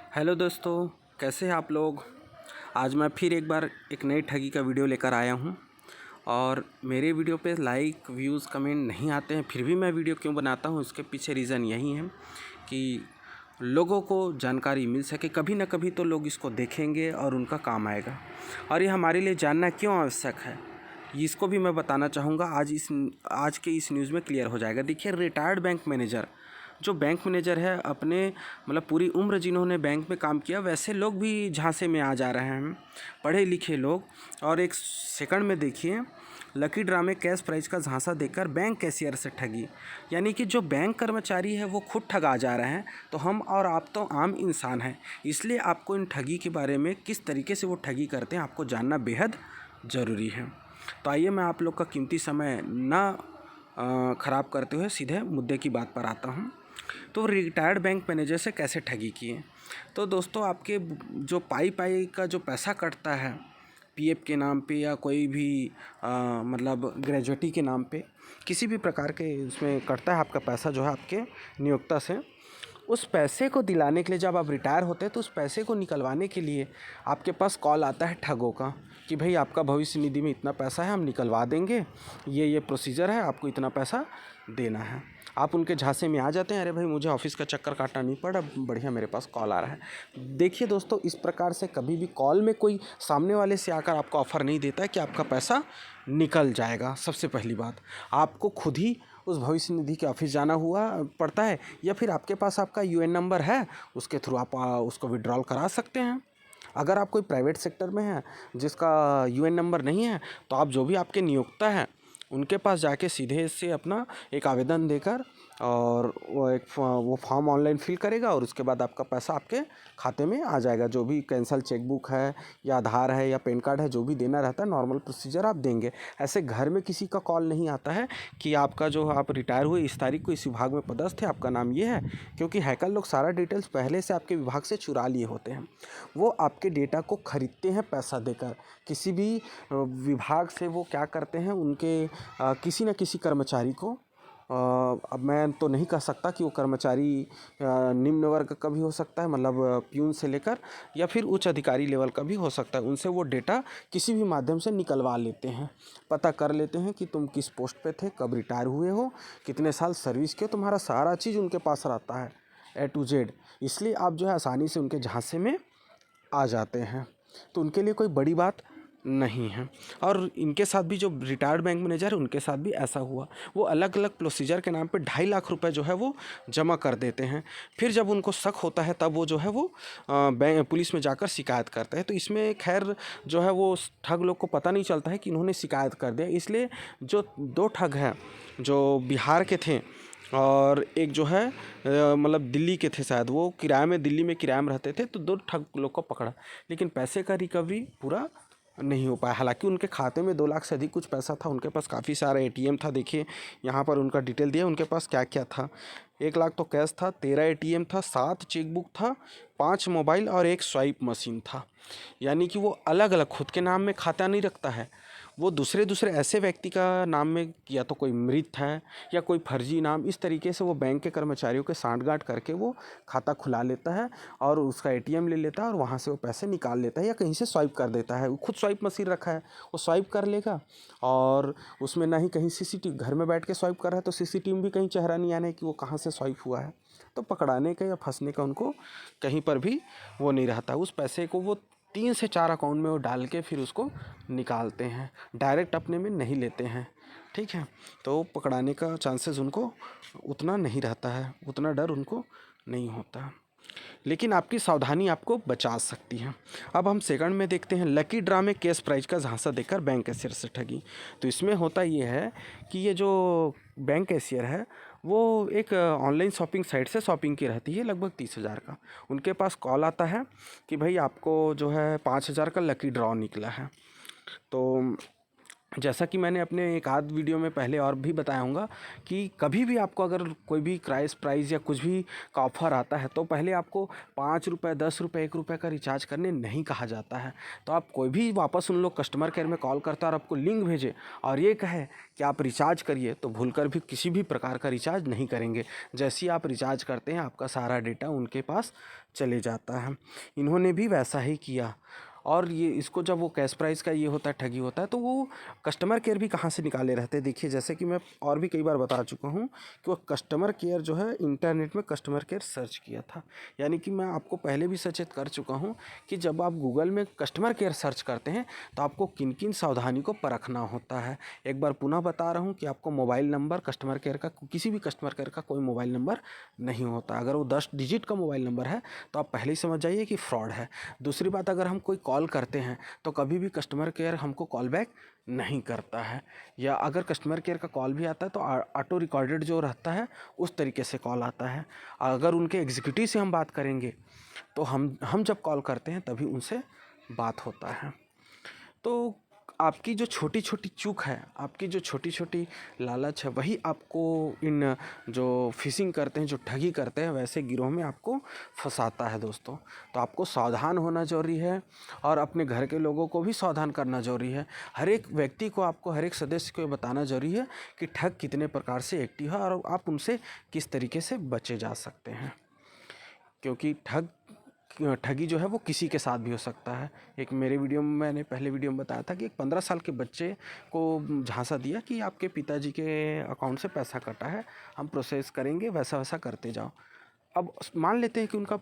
Hello दोस्तों, कैसे हैं आप लोग। आज मैं फिर एक बार एक नई ठगी का वीडियो लेकर आया हूं और मेरे वीडियो पे लाइक व्यूज़ कमेंट नहीं आते हैं, फिर भी मैं वीडियो क्यों बनाता हूं, इसके पीछे रीज़न यही है कि लोगों को जानकारी मिल सके। कभी ना कभी तो लोग इसको देखेंगे और उनका काम आएगा, और ये हमारे लिए जानना क्यों आवश्यक है इसको भी मैं बताना चाहूँगा। आज के इस न्यूज़ में क्लियर हो जाएगा। देखिए, रिटायर्ड बैंक मैनेजर, जो बैंक मैनेजर है, अपने मतलब पूरी उम्र जिन्होंने बैंक में काम किया, वैसे लोग भी झांसे में आ जा रहे हैं, पढ़े लिखे लोग। और एक सेकंड में देखिए, लकी ड्रा में कैश प्राइज का झांसा देकर बैंक कैशियर से ठगी। यानी कि जो बैंक कर्मचारी है वो खुद ठगा जा रहे हैं, तो हम और आप तो आम इंसान हैं, इसलिए आपको इन ठगी के बारे में, किस तरीके से वो ठगी करते हैं, आपको जानना बेहद ज़रूरी है। तो आइए, मैं आप लोग का कीमती समय ना ख़राब करते हुए सीधे मुद्दे की बात पर आता हूँ। तो रिटायर्ड बैंक मैनेजर से कैसे ठगी किए। तो दोस्तों, आपके जो पाई पाई का जो पैसा कटता है पीएफ के नाम पे, या कोई भी मतलब ग्रेजुएटी के नाम पे, किसी भी प्रकार के उसमें कटता है आपका पैसा जो है आपके नियोक्ता से, उस पैसे को दिलाने के लिए, जब आप रिटायर होते हैं तो उस पैसे को निकलवाने के लिए आपके पास कॉल आता है ठगों का कि भाई आपका भविष्य निधि में इतना पैसा है, हम निकलवा देंगे, ये प्रोसीजर है, आपको इतना पैसा देना है। आप उनके झांसे में आ जाते हैं, अरे भाई मुझे ऑफिस का चक्कर काटना नहीं पड़ा, बढ़िया मेरे पास कॉल आ रहा है। देखिए दोस्तों, इस प्रकार से कभी भी कॉल में कोई सामने वाले से आकर आपको ऑफ़र नहीं देता है कि आपका पैसा निकल जाएगा। सबसे पहली बात, आपको खुद ही उस भविष्य निधि के ऑफिस जाना हुआ पड़ता है, या फिर आपके पास आपका यूएन नंबर है, उसके थ्रू आप उसको विड्रॉल करा सकते हैं। अगर आप कोई प्राइवेट सेक्टर में हैं जिसका यूएन नंबर नहीं है, तो आप जो भी आपके नियोक्ता हैं उनके पास जाके सीधे से अपना एक आवेदन देकर, और वो फॉर्म ऑनलाइन फिल करेगा, और उसके बाद आपका पैसा आपके खाते में आ जाएगा। जो भी कैंसल चेकबुक है, या आधार है, या पैन कार्ड है, जो भी देना रहता है नॉर्मल प्रोसीजर आप देंगे। ऐसे घर में किसी का कॉल नहीं आता है कि आपका जो आप रिटायर हुए इस तारीख को इस विभाग में पदस्थ है, आपका नाम ये है, क्योंकि हैकर लोग सारा डिटेल्स पहले से आपके विभाग से चुरा लिए होते हैं। वो आपके डेटा को खरीदते हैं पैसा देकर। किसी भी विभाग से वो क्या करते हैं, उनके किसी न किसी कर्मचारी को, अब मैं तो नहीं कह सकता कि वो कर्मचारी निम्न वर्ग का भी हो सकता है, मतलब प्यून से लेकर, या फिर उच्च अधिकारी लेवल का भी हो सकता है, उनसे वो डेटा किसी भी माध्यम से निकलवा लेते हैं। पता कर लेते हैं कि तुम किस पोस्ट पे थे, कब रिटायर हुए हो, कितने साल सर्विस किए, तुम्हारा सारा चीज़ उनके पास रहता है, A to Z। इसलिए आप जो है आसानी से उनके झांसे में आ जाते हैं, तो उनके लिए कोई बड़ी बात नहीं है। और इनके साथ भी, जो रिटायर्ड बैंक मैनेजर है उनके साथ भी ऐसा हुआ। वो अलग अलग प्रोसीजर के नाम पे 2.5 लाख रुपए जो है वो जमा कर देते हैं। फिर जब उनको शक होता है तब वो जो है वो बैंक पुलिस में जाकर शिकायत करते हैं। तो इसमें खैर जो है वो ठग लोग को पता नहीं चलता है कि इन्होंने शिकायत कर दिया। इसलिए जो 2 ठग हैं, जो बिहार के थे और एक जो है मतलब दिल्ली के थे शायद, वो दिल्ली में किराए में रहते थे, तो 2 ठग लोग को पकड़ा, लेकिन पैसे का रिकवरी पूरा नहीं हो पाया। हालांकि उनके खाते में 2 लाख से अधिक कुछ पैसा था, उनके पास काफ़ी सारा एटीएम था। देखिए यहाँ पर उनका डिटेल दिया, उनके पास क्या क्या था। 1 लाख तो कैश था, 13 एटीएम था, 7 चेकबुक था, 5 मोबाइल और 1 स्वाइप मशीन था। यानी कि वो अलग अलग खुद के नाम में खाता नहीं रखता है, वो दूसरे ऐसे व्यक्ति का नाम में, या तो कोई मृत है या कोई फर्जी नाम, इस तरीके से वो बैंक के कर्मचारियों के सांठ-गांठ करके वो खाता खुला लेता है, और उसका एटीएम ले लेता है, और वहाँ से वो पैसे निकाल लेता है, या कहीं से स्वाइप कर देता है। वो खुद स्वाइप मशीन रखा है, वो स्वाइप कर लेगा, और उसमें ना ही कहीं सीसीटीवी, घर में बैठ के स्वाइप कर रहा है तो सीसीटीवी में भी कहीं चेहरा नहीं आना है कि वो कहाँ से स्वाइप हुआ है। तो पकड़ाने का या फंसने का उनको कहीं पर भी वो नहीं रहता। उस पैसे को वो 3 से 4 अकाउंट में वो डाल के फिर उसको निकालते हैं, डायरेक्ट अपने में नहीं लेते हैं। ठीक है, तो पकड़ाने का चांसेस उनको उतना नहीं रहता है, उतना डर उनको नहीं होता, लेकिन आपकी सावधानी आपको बचा सकती है। अब हम सेकंड में देखते हैं, लकी ड्रा में कैश प्राइज का झांसा देकर बैंक कैशियर से ठगी। तो इसमें होता ये है कि ये जो बैंक कैशियर है वो एक ऑनलाइन शॉपिंग साइट से शॉपिंग की रहती है, लगभग 30,000 का। उनके पास कॉल आता है कि भाई आपको जो है 5,000 का लकी ड्रॉ निकला है। तो जैसा कि मैंने अपने एक आध वीडियो में पहले और भी बताया होगा कि कभी भी आपको अगर कोई भी प्राइस या कुछ भी का ऑफ़र आता है तो पहले आपको 5 रुपये, 10 रुपये, 1 रुपये का रिचार्ज करने नहीं कहा जाता है। तो आप कोई भी वापस उन लोग कस्टमर केयर में कॉल करता है और आपको लिंक भेजे और ये कहे कि आप रिचार्ज करिए, तो भूलकर भी किसी भी प्रकार का रिचार्ज नहीं करेंगे। जैसे ही आप रिचार्ज करते हैं आपका सारा डेटा उनके पास चले जाता है। इन्होंने भी वैसा ही किया। और ये इसको जब वो कैश प्राइस का ये होता है, ठगी होता है, तो वो कस्टमर केयर भी कहाँ से निकाले रहते हैं। देखिए, जैसे कि मैं और भी कई बार बता चुका हूँ कि वो कस्टमर केयर जो है इंटरनेट में कस्टमर केयर सर्च किया था। यानी कि मैं आपको पहले भी सचेत कर चुका हूँ कि जब आप गूगल में कस्टमर केयर सर्च करते हैं तो आपको किन किन सावधानी को परखना होता है। एक बार पुनः बता रहा हूँ कि आपको मोबाइल नंबर कस्टमर केयर का, किसी भी कस्टमर केयर का कोई मोबाइल नंबर नहीं होता। अगर वो 10 डिजिट का मोबाइल नंबर है तो आप पहले ही समझ जाइए कि फ्रॉड है। दूसरी बात, अगर हम कोई कॉल करते हैं तो कभी भी कस्टमर केयर हमको कॉल बैक नहीं करता है, या अगर कस्टमर केयर का कॉल भी आता है तो ऑटो रिकॉर्डेड जो रहता है उस तरीके से कॉल आता है। अगर उनके एग्जीक्यूटिव से हम बात करेंगे तो हम जब कॉल करते हैं तभी उनसे बात होता है। तो आपकी जो छोटी छोटी चूक है, आपकी जो छोटी छोटी लालच है, वही आपको इन जो फिशिंग करते हैं, जो ठगी करते हैं, वैसे गिरोह में आपको फंसाता है दोस्तों। तो आपको सावधान होना ज़रूरी है और अपने घर के लोगों को भी सावधान करना ज़रूरी है। हर एक व्यक्ति को, आपको हर एक सदस्य को बताना ज़रूरी है कि ठग कितने प्रकार से एक्टिव है और आप उनसे किस तरीके से बचे जा सकते हैं। क्योंकि ठगी जो है वो किसी के साथ भी हो सकता है। एक मेरे वीडियो में, मैंने पहले वीडियो में बताया था कि एक 15 साल के बच्चे को झांसा दिया कि आपके पिताजी के अकाउंट से पैसा कटा है, हम प्रोसेस करेंगे, वैसा वैसा करते जाओ। अब मान लेते हैं कि उनका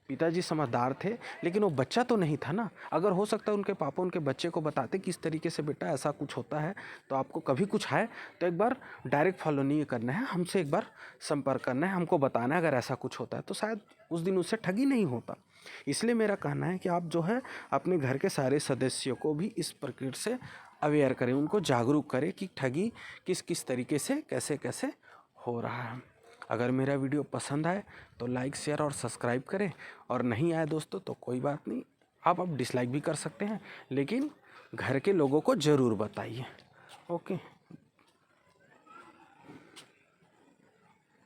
पिताजी समझदार थे, लेकिन वो बच्चा तो नहीं था ना। अगर हो सकता है उनके पापा उनके बच्चे को बताते किस तरीके से, बेटा ऐसा कुछ होता है, तो आपको कभी कुछ है तो एक बार डायरेक्ट फॉलो नहीं करना है, हमसे एक बार संपर्क करना है, हमको बताना है अगर ऐसा कुछ होता है, तो शायद उस दिन उससे ठगी नहीं होता। इसलिए मेरा कहना है कि आप जो है अपने घर के सारे सदस्यों को भी इस प्रक्रिया से अवेयर करें, उनको जागरूक करें कि ठगी किस किस तरीके से, कैसे कैसे हो रहा है। अगर मेरा वीडियो पसंद आए तो लाइक, शेयर और सब्सक्राइब करें, और नहीं आए दोस्तों तो कोई बात नहीं, आप डिसलाइक भी कर सकते हैं, लेकिन घर के लोगों को ज़रूर बताइए। ओके।